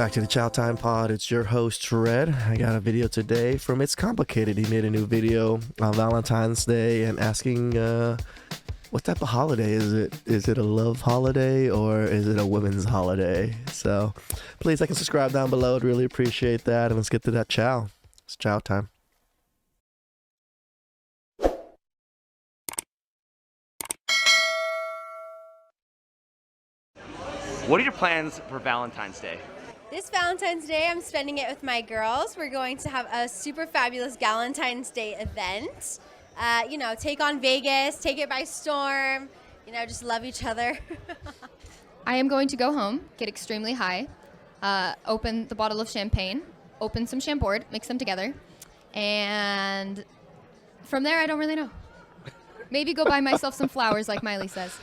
back to the Chow Time Pod. It's your host, Red. I got a video today from It's Complicated. He made a new video on Valentine's Day and asking what type of holiday is it? Is it a love holiday or is it a women's holiday? So please like and subscribe down below. I'd really appreciate that. And let's get to that chow. It's chow time. What are your plans for Valentine's Day? This Valentine's Day, I'm spending it with my girls. We're going to have a super fabulous Valentine's Day event. Take on Vegas, take it by storm, just love each other. I am going to go home, get extremely high, open the bottle of champagne, open some Chambord, mix them together, and from there, I don't really know. Maybe go buy myself some flowers like Miley says.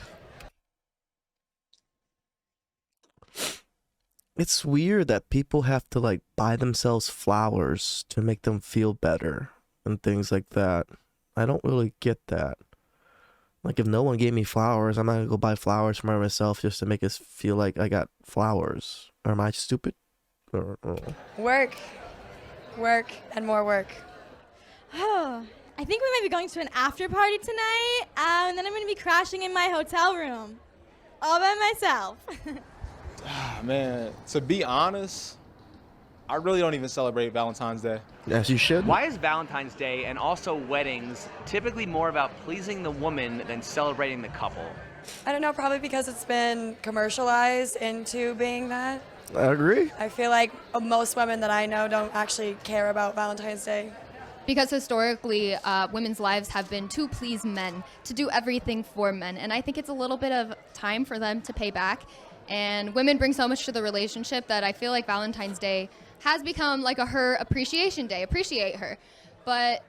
It's weird that people have to buy themselves flowers to make them feel better and things like that. I don't really get that. If no one gave me flowers, I'm not gonna go buy flowers for myself just to make us feel like I got flowers. Or am I stupid? Work, and more work. Oh, I think we might be going to an after party tonight, and then I'm going to be crashing in my hotel room, all by myself. Man, to be honest, I really don't even celebrate Valentine's Day. Yes, you should. Why is Valentine's Day and also weddings typically more about pleasing the woman than celebrating the couple? I don't know, probably because it's been commercialized into being that. I agree. I feel like most women that I know don't actually care about Valentine's Day. Because historically, women's lives have been to please men, to do everything for men, and I think it's a little bit of time for them to pay back. And women bring so much to the relationship that I feel like Valentine's Day has become like her appreciation day. Appreciate her. But,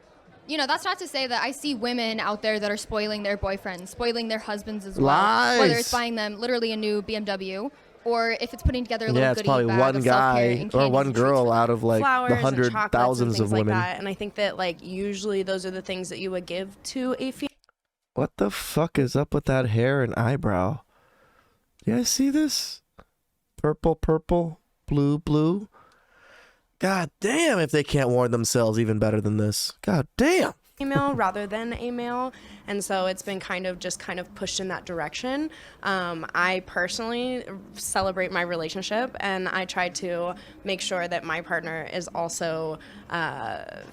that's not to say that I see women out there that are spoiling their boyfriends, spoiling their husbands as well. Lies. Whether it's buying them literally a new BMW or if it's putting together a little it's goodie probably bag one of self-care guy and or candies one and treats girl for them. out of the Flowers and hundred chocolates thousands and of things women. like that. And I think that usually those are the things that you would give to a female. What the fuck is up with that hair and eyebrow? You guys see this? Purple, blue. God damn, if they can't warn themselves even better than this. God damn. Female rather than a male, and so it's been kind of pushed in that direction. I personally celebrate my relationship, and I try to make sure that my partner is also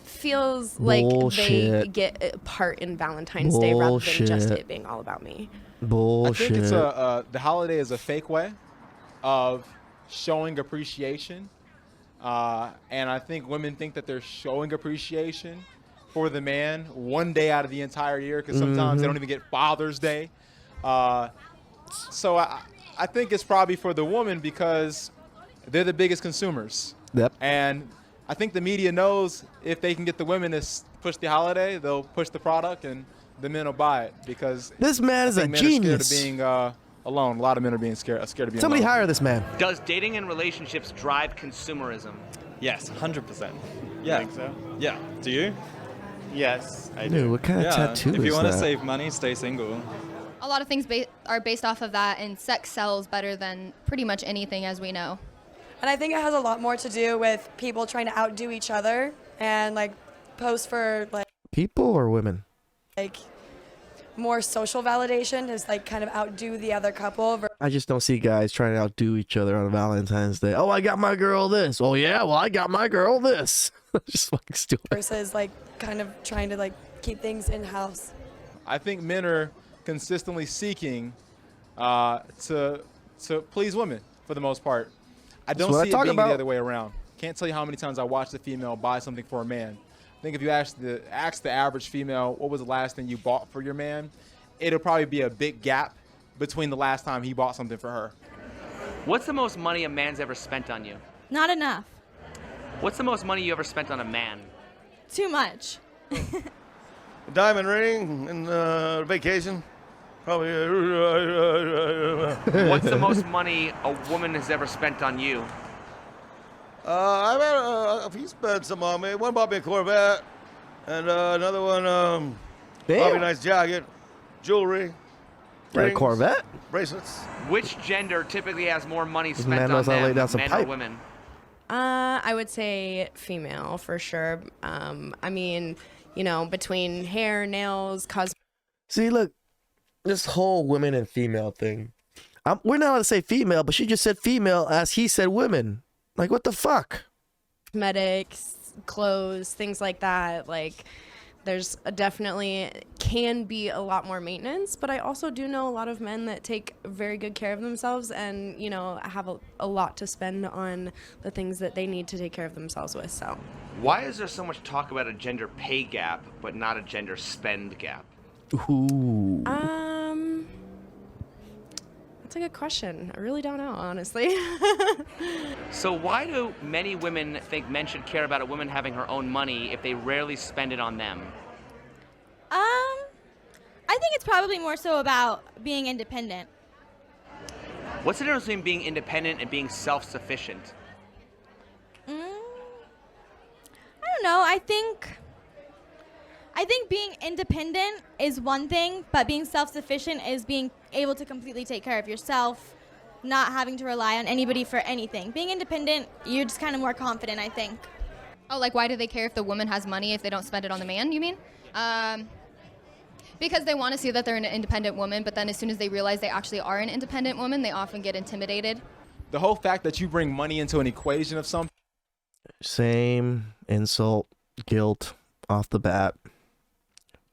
feels like they get a part in Valentine's Day rather than just it being all about me. Bullshit. I think it's the holiday is a fake way of showing appreciation, and I think women think that they're showing appreciation for the man one day out of the entire year because sometimes they don't even get Father's Day. So I think it's probably for the woman because they're the biggest consumers. Yep. And I think the media knows if they can get the women to push the holiday, they'll push the product and the men will buy it because this man is a men genius. Are scared of being alone. A lot of men are being scared of being Somebody alone. hire this man. Does dating and relationships drive consumerism? Yes, 100%. Yeah. I think so. Yeah. Do you? Yes, I Dude, do. what kind of tattoo If you is want to that? save money, stay single. A lot of things are based off of that, and sex sells better than pretty much anything, as we know. And I think it has a lot more to do with people trying to outdo each other and post for People or women? more social validation, just kind of outdo the other couple. I just don't see guys trying to outdo each other on Valentine's Day. Oh, I got my girl this. Oh, yeah, well, I got my girl this. Just fucking stupid. Versus kind of trying to keep things in-house. I think men are consistently seeking to please women for the most part. I don't see it being the other way around. Can't tell you how many times I watched a female buy something for a man. I think if you ask the average female what was the last thing you bought for your man, it'll probably be a big gap between the last time he bought something for her. What's the most money a man's ever spent on you? Not enough. What's the most money you ever spent on a man? Too much. A diamond ring and vacation. Probably. What's the most money a woman has ever spent on you? I've had a few spent some on me. One bought me a Corvette, and another one bought me a nice jacket, jewelry, Got a Corvette? bracelets. Which gender typically has more money This spent man on knows how to lay them, down some men pipe. or women? I would say female for sure. I mean, you know, between hair, nails, cosmetics. See, look, this whole women and female thing. We're not allowed to say female, but she just said female as he said women. Like, what the fuck? Cosmetics, clothes, things like that. Like, there's definitely can be a lot more maintenance, but I also do know a lot of men that take very good care of themselves and, you know, have a lot to spend on the things that they need to take care of themselves with. So, why is there so much talk about a gender pay gap, but not a gender spend gap? Ooh. That's a good question. I really don't know, honestly. So why do many women think men should care about a woman having her own money if they rarely spend it on them? I think it's probably more so about being independent. What's the difference between being independent and being self-sufficient? I don't know. I think being independent is one thing, but being self-sufficient is being able to completely take care of yourself, not having to rely on anybody for anything. Being independent, you're just kind of more confident, I think. Oh, like why do they care if the woman has money if they don't spend it on the man, you mean? Because they want to see that they're an independent woman, but then as soon as they realize they actually are an independent woman, they often get intimidated. The whole fact that you bring money into an equation of something. Same insult, guilt off the bat.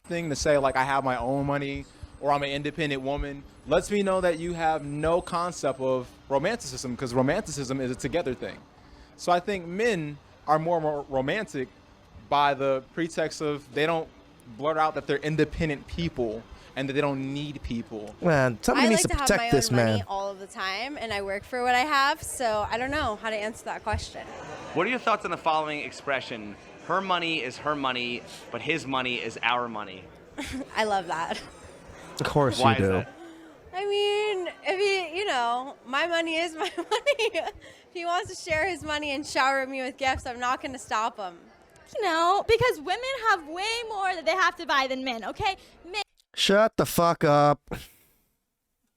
Thing to say like I have my own money or I'm an independent woman lets me know that you have no concept of romanticism, because romanticism is a together thing. So I think men are more romantic by the pretext of they don't blurt out that they're independent people and that they don't need people. Man, somebody needs to protect this man. I like to have my own money all of the time, and I work for what I have, so I don't know how to answer that question. What are your thoughts on the following expression? Her money is her money, but his money is our money. I love that. Of course Why you do. Is that? I mean, if he, you know, my money is my money. If he wants to share his money and shower me with gifts, I'm not going to stop him. You know, because women have way more that they have to buy than men, okay? Shut the fuck up.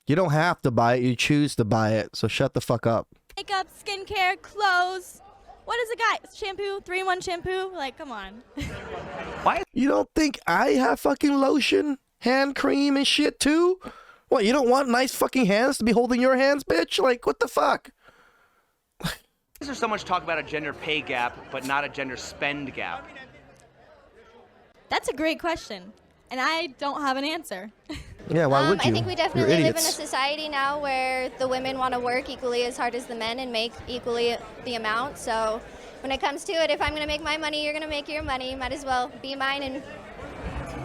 You don't have to buy it. You choose to buy it. So shut the fuck up. Makeup, skincare, clothes. What is a guy? Shampoo, 3-in-1 shampoo? Like, come on. Why? You don't think I have fucking lotion, hand cream, and shit too? What, you don't want nice fucking hands to be holding your hands, bitch? Like, what the fuck? Why is there so much talk about a gender pay gap, but not a gender spend gap? That's a great question, and I don't have an answer. Yeah, why would you? I think we You're definitely live in a idiots. society now where the women want to work equally as hard as the men and make equally the amount. So when it comes to it, if I'm going to make my money, you're going to make your money. Might as well be mine. And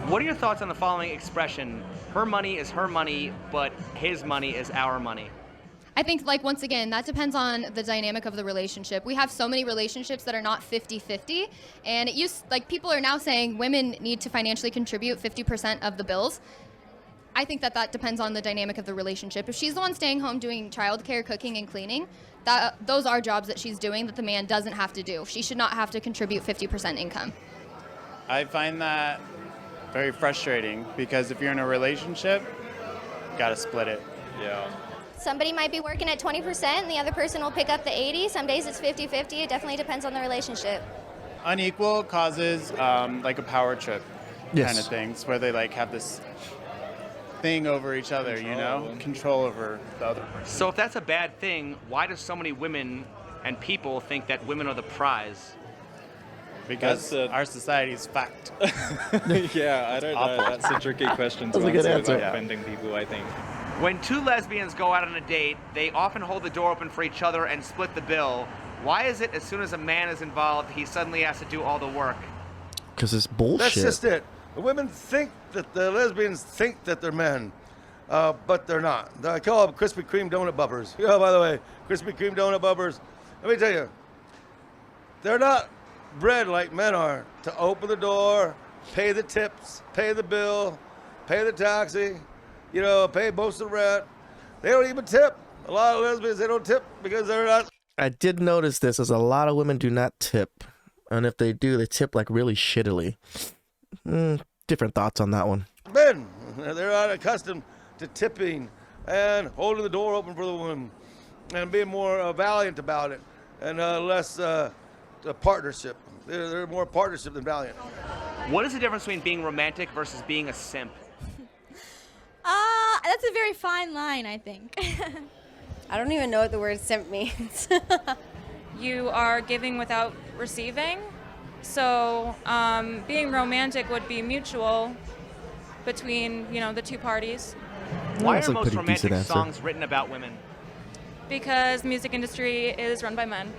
what are your thoughts on the following expression? Her money is her money, but his money is our money. I think, like, once again, that depends on the dynamic of the relationship. We have so many relationships that are not 50-50, and people are now saying women need to financially contribute 50% of the bills. I think that depends on the dynamic of the relationship. If she's the one staying home doing childcare, cooking, and cleaning, those are jobs that she's doing that the man doesn't have to do. She should not have to contribute 50% income. I find that very frustrating because if you're in a relationship, you gotta split it. Yeah. somebody might be working at 20% and the other person will pick up the 80. Some days it's 50-50. It definitely depends on the relationship. Unequal causes like a power trip kind of things where they like have this thing over each other, you know, control over the other person. So if that's a bad thing, why do so many women and people think that women are the prize? Because our society is fucked. Yeah, I don't know. That's a tricky question to answer without offending people, I think. When two lesbians go out on a date, they often hold the door open for each other and split the bill. Why is it as soon as a man is involved, he suddenly has to do all the work? Because it's bullshit. That's just it. The women think that the lesbians think that they're men, but they're not. I call them Krispy Kreme donut bubbers. Yeah, by the way, Krispy Kreme donut bubbers. Let me tell you, they're not bred like men are to open the door, pay the tips, pay the bill, pay the taxi, you know, pay most of the rent. They don't even tip. A lot of lesbians, they don't tip because they're not. I did notice this, as a lot of women do not tip. And if they do, they tip like really shittily. Different thoughts on that one. Men, they're not accustomed to tipping and holding the door open for the woman and being more valiant about it. and less partnership. They're more partnership than valiant. What is the difference between being romantic versus being a simp? That's a very fine line, I think. I don't even know what the word simp means. You are giving without receiving. So being romantic would be mutual between, the two parties. Why are most romantic songs written about women? Because the music industry is run by men.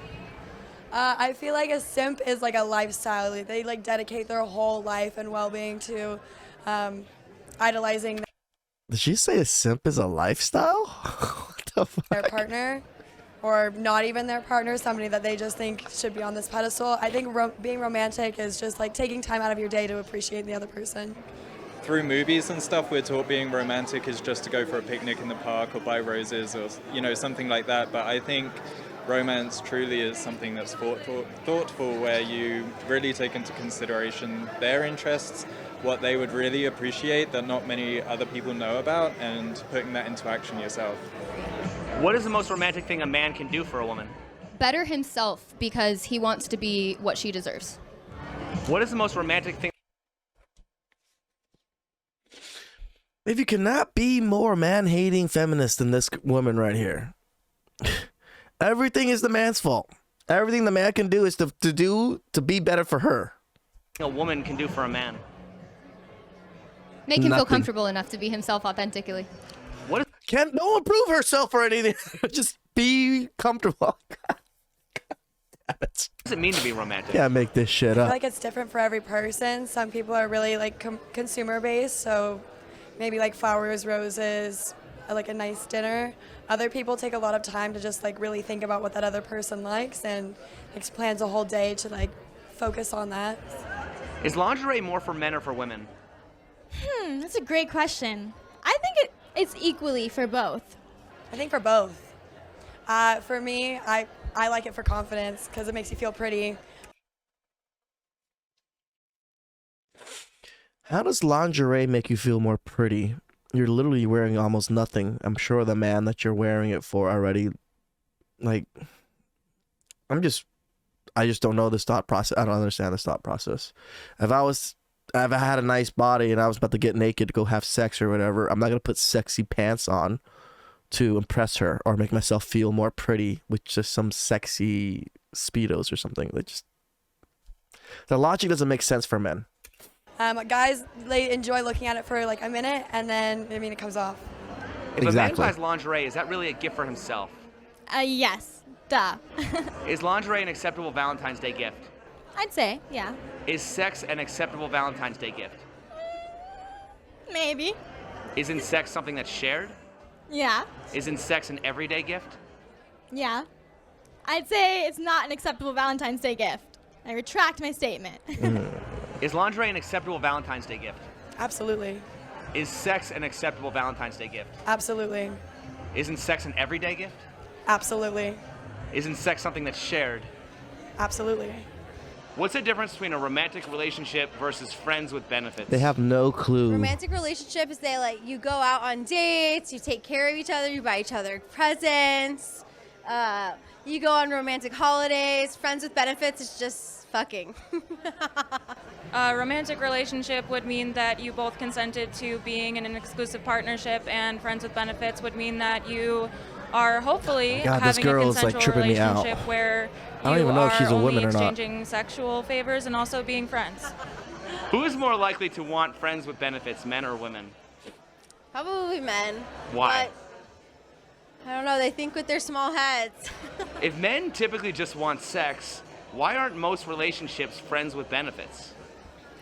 I feel like a simp is like a lifestyle. They like dedicate their whole life and well-being to idolizing Did she say a simp is a lifestyle? What the fuck? their partner, or not even their partner, somebody that they just think should be on this pedestal. I think being romantic is just like taking time out of your day to appreciate the other person. Through movies and stuff, we're taught being romantic is just to go for a picnic in the park or buy roses or, something like that. But I think romance truly is something that's thoughtful, where you really take into consideration their interests, what they would really appreciate that not many other people know about, and putting that into action yourself. What is the most romantic thing a man can do for a woman? Better himself because he wants to be what she deserves. What is the most romantic thing? If you cannot be more man-hating feminist than this woman right here. Everything is the man's fault. Everything the man can do is to be better for her. A woman can do for a man. Make him feel comfortable enough to be himself authentically. Can't no one prove herself or anything. Just be comfortable. God damn it. What does it mean to be romantic? Can't make this shit I up. feel like it's different for every person. Some people are really like consumer based, so maybe like flowers, roses, like a nice dinner. Other people take a lot of time to just like really think about what that other person likes and plans a whole day to like focus on that. Is lingerie more for men or for women? That's a great question. I think it's equally for both. I think for both. For me, I like it for confidence because it makes you feel pretty. How does lingerie make you feel more pretty? You're literally wearing almost nothing. I'm sure the man that you're wearing it for already, like, I just don't know this thought process. I don't understand this thought process. If I had a nice body and I was about to get naked to go have sex or whatever, I'm not going to put sexy pants on to impress her or make myself feel more pretty with just some sexy Speedos or something. The logic doesn't make sense for men. Guys, they enjoy looking at it for like a minute and then, it comes off. If a man buys lingerie, is that really a gift for himself? Yes. Duh. Is lingerie an acceptable Valentine's Day gift? I'd say, yeah. Is sex an acceptable Valentine's Day gift? Maybe. Isn't sex something that's shared? Yeah. Isn't sex an everyday gift? Yeah. I'd say it's not an acceptable Valentine's Day gift. I retract my statement. Is lingerie an acceptable Valentine's Day gift? Absolutely. Is sex an acceptable Valentine's Day gift? Absolutely. Isn't sex an everyday gift? Absolutely. Isn't sex something that's shared? Absolutely. What's the difference between a romantic relationship versus friends with benefits? They have no clue. Romantic relationship is you go out on dates, you take care of each other, you buy each other presents, you go on romantic holidays. Friends with benefits is just fucking. A romantic relationship would mean that you both consented to being in an exclusive partnership, and friends with benefits would mean that you are hopefully having a consensual relationship where you are only exchanging sexual favors and also being friends. Who is more likely to want friends with benefits, men or women? Probably men. Why? But I don't know, they think with their small heads. If men typically just want sex, why aren't most relationships friends with benefits?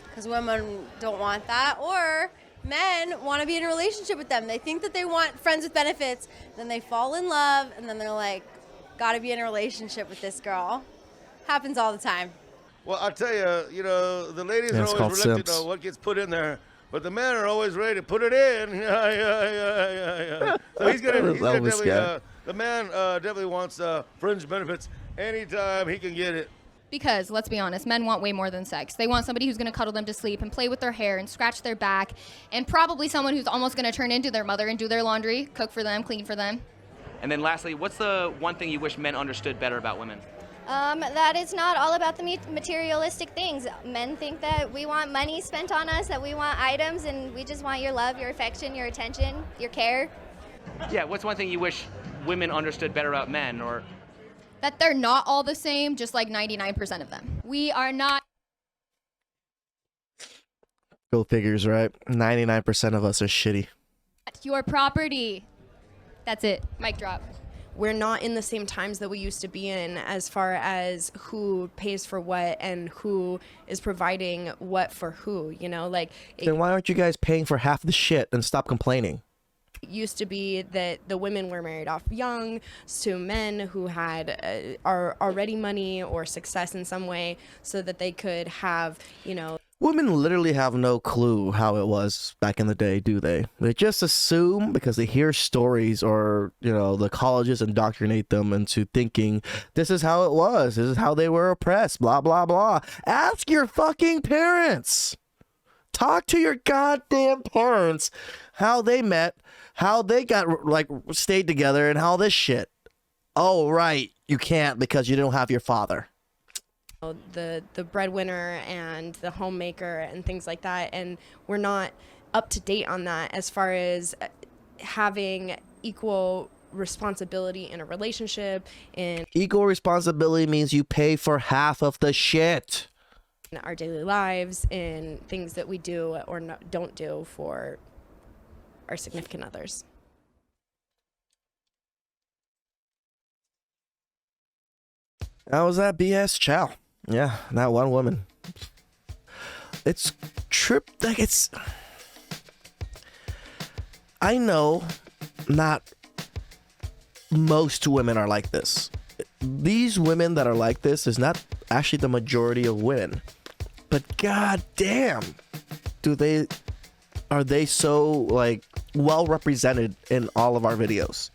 Because women don't want that, or men want to be in a relationship with them. They think that they want friends with benefits, then they fall in love, and then they're like, gotta be in a relationship with this girl. Happens all the time. Well, I'll tell you, the ladies are always reluctant to know what gets put in there, but the men are always ready to put it in. Yeah. So he's gonna definitely, the man definitely wants fringe benefits anytime he can get it. Because, let's be honest, men want way more than sex. They want somebody who's going to cuddle them to sleep and play with their hair and scratch their back, and probably someone who's almost going to turn into their mother and do their laundry, cook for them, clean for them. And then lastly, what's the one thing you wish men understood better about women? That it's not all about the materialistic things. Men think that we want money spent on us, that we want items, and we just want your love, your affection, your attention, your care. Yeah, what's one thing you wish women understood better about men, or that they're not all the same, just like 99% of them. We are not. Go figures, right? 99% of us are shitty. Your property. That's it. Mic drop. We're not in the same times that we used to be in as far as who pays for what and who is providing what for who, you know? Like, then why aren't you guys paying for half the shit and stop complaining? It used to be that the women were married off young to men who had already money or success in some way so that they could have, you know. Women literally have no clue how it was back in the day, do they? They just assume because they hear stories or, you know, the colleges indoctrinate them into thinking this is how it was. This is how they were oppressed, blah, blah, blah. Ask your fucking parents. Talk to your goddamn parents how they met, how they got, like, stayed together and all this shit. Oh, right. You can't because you don't have your father. The breadwinner and the homemaker and things like that, and we're not up to date on that as far as having equal responsibility in a relationship. And equal responsibility means you pay for half of the shit in our daily lives and things that we do or don't do for our significant others. How was that BS? Chow. Yeah, that one woman. It's like it's. I know not most women are like this. These women that are like this is not actually the majority of women. But god damn, are they so like well represented in all of our videos?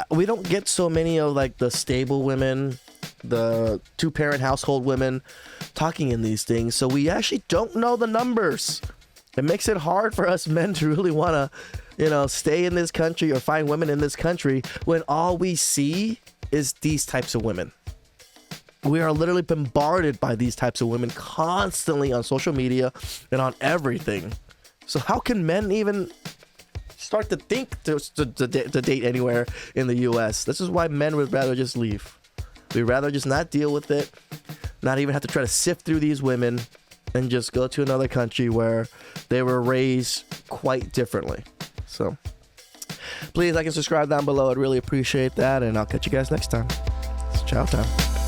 We don't get so many of like the stable women, the two-parent household women talking in these things, so we actually don't know the numbers. It makes it hard for us men to really want to, you know, stay in this country or find women in this country when all we see is these types of women. We are literally bombarded by these types of women constantly on social media and on everything. So how can men even start to think to date anywhere in the US? This is why men would rather just leave. We'd rather just not deal with it, not even have to try to sift through these women, and just go to another country where they were raised quite differently. So please like and subscribe down below. I'd really appreciate that, and I'll catch you guys next time. It's chow time.